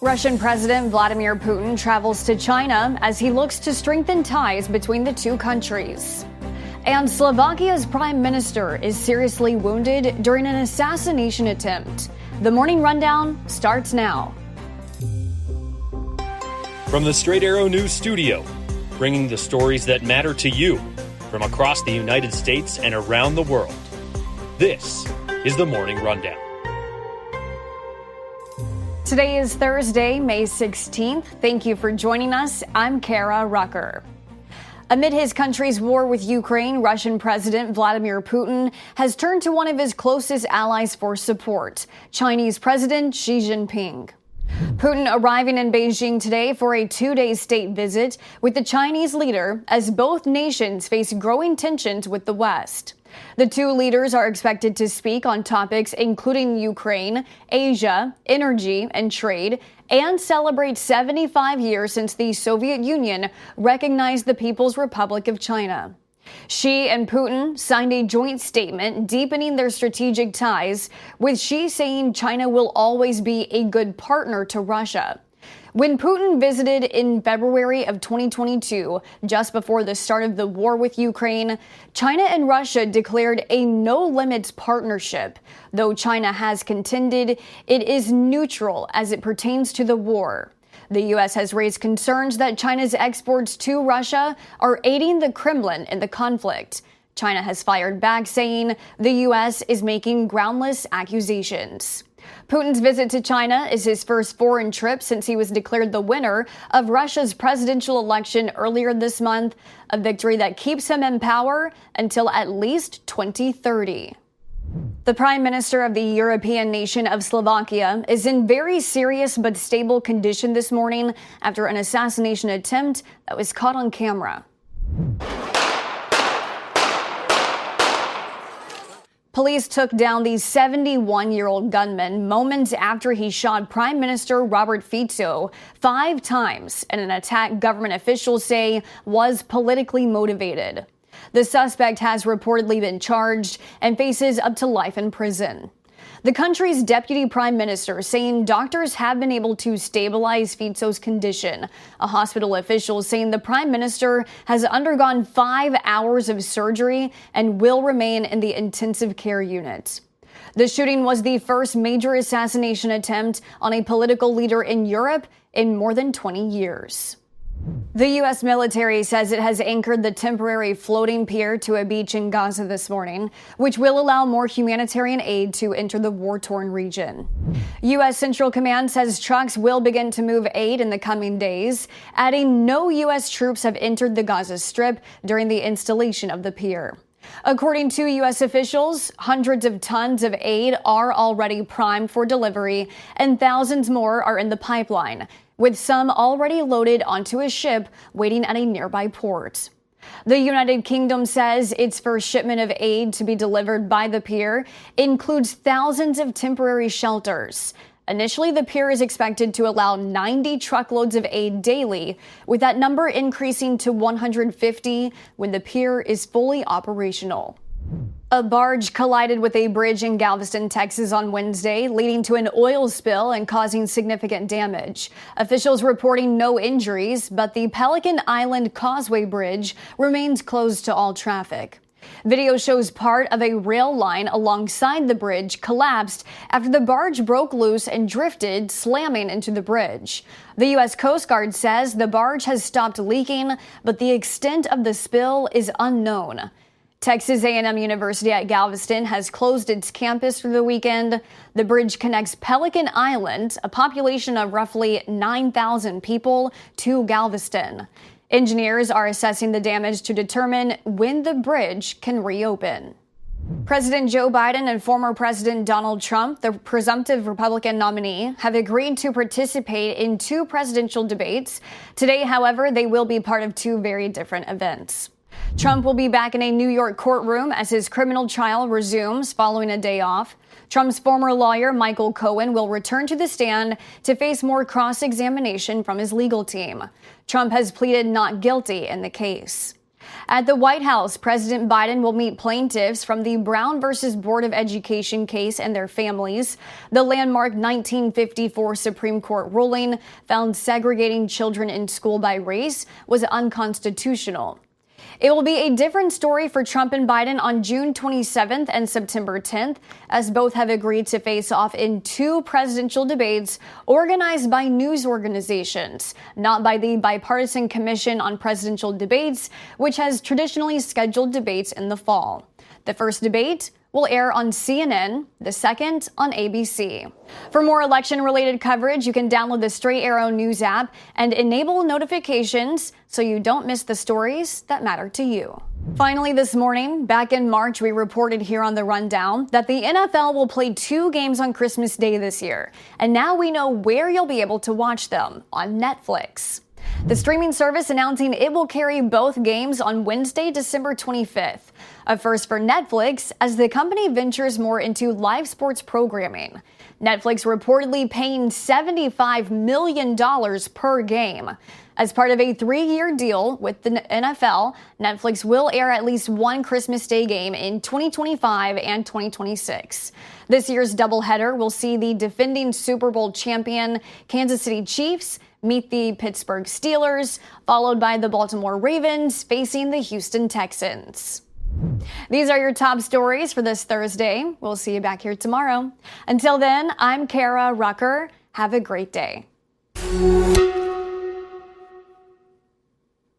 Russian President Vladimir Putin travels to China as he looks to strengthen ties between the two countries. And Slovakia's prime minister is seriously wounded during an assassination attempt. The Morning Rundown starts now. From the Straight Arrow News Studio, bringing the stories that matter to you from across the United States and around the world. This is the Morning Rundown. Today is Thursday, May 16th. Thank you for joining us. I'm Kara Rucker. Amid his country's war with Ukraine, Russian President Vladimir Putin has turned to one of his closest allies for support, Chinese President Xi Jinping. Putin arriving in Beijing today for a two-day state visit with the Chinese leader as both nations face growing tensions with the West. The two leaders are expected to speak on topics including Ukraine, Asia, energy, and trade, and celebrate 75 years since the Soviet Union recognized the People's Republic of China. Xi and Putin signed a joint statement deepening their strategic ties, with Xi saying China will always be a good partner to Russia. When Putin visited in February of 2022, just before the start of the war with Ukraine, China and Russia declared a no-limits partnership, though China has contended it is neutral as it pertains to the war. The U.S. has raised concerns that China's exports to Russia are aiding the Kremlin in the conflict. China has fired back, saying the U.S. is making groundless accusations. Putin's visit to China is his first foreign trip since he was declared the winner of Russia's presidential election earlier this month, a victory that keeps him in power until at least 2030. The Prime Minister of the European nation of Slovakia is in very serious but stable condition this morning after an assassination attempt that was caught on camera. Police took down the 71-year-old gunman moments after he shot Prime Minister Robert Fico 5 times in an attack government officials say was politically motivated. The suspect has reportedly been charged and faces up to life in prison. The country's deputy prime minister saying doctors have been able to stabilize Fico's condition. A hospital official saying the prime minister has undergone 5 hours of surgery and will remain in the intensive care unit. The shooting was the first major assassination attempt on a political leader in Europe in more than 20 years. The U.S. military says it has anchored the temporary floating pier to a beach in Gaza this morning, which will allow more humanitarian aid to enter the war-torn region. U.S. Central Command says trucks will begin to move aid in the coming days, adding no U.S. troops have entered the Gaza Strip during the installation of the pier. According to U.S. officials, hundreds of tons of aid are already primed for delivery, and thousands more are in the pipeline, with some already loaded onto a ship waiting at a nearby port. The United Kingdom says its first shipment of aid to be delivered by the pier includes thousands of temporary shelters. Initially, the pier is expected to allow 90 truckloads of aid daily, with that number increasing to 150 when the pier is fully operational. A barge collided with a bridge in Galveston, Texas on Wednesday, leading to an oil spill and causing significant damage. Officials reporting no injuries, but the Pelican Island Causeway Bridge remains closed to all traffic. Video shows part of a rail line alongside the bridge collapsed after the barge broke loose and drifted, slamming into the bridge. The U.S. Coast Guard says the barge has stopped leaking, but the extent of the spill is unknown. Texas A&M University at Galveston has closed its campus for the weekend. The bridge connects Pelican Island, a population of roughly 9,000 people, to Galveston. Engineers are assessing the damage to determine when the bridge can reopen. President Joe Biden and former President Donald Trump, the presumptive Republican nominee, have agreed to participate in 2 presidential debates. Today, however, they will be part of 2 very different events. Trump will be back in a New York courtroom as his criminal trial resumes following a day off. Trump's former lawyer, Michael Cohen, will return to the stand to face more cross-examination from his legal team. Trump has pleaded not guilty in the case. At the White House, President Biden will meet plaintiffs from the Brown versus Board of Education case and their families. The landmark 1954 Supreme Court ruling found segregating children in school by race was unconstitutional. It will be a different story for Trump and Biden on June 27th and September 10th, as both have agreed to face off in two presidential debates organized by news organizations, not by the Bipartisan Commission on Presidential Debates, which has traditionally scheduled debates in the fall. The first debate will air on CNN, the second on ABC. For more election-related coverage, you can download the Straight Arrow News app and enable notifications so you don't miss the stories that matter to you. Finally this morning, back in March, we reported here on the Rundown that the NFL will play 2 games on Christmas Day this year. And now we know where you'll be able to watch them: on Netflix. The streaming service announcing it will carry both games on Wednesday, December 25th. A first for Netflix as the company ventures more into live sports programming. Netflix reportedly paying $75 million per game. As part of a 3-year deal with the NFL, Netflix will air at least one Christmas Day game in 2025 and 2026. This year's doubleheader will see the defending Super Bowl champion Kansas City Chiefs meet the Pittsburgh Steelers, followed by the Baltimore Ravens facing the Houston Texans. These are your top stories for this Thursday. We'll see you back here tomorrow. Until then, I'm Kara Rucker. Have a great day.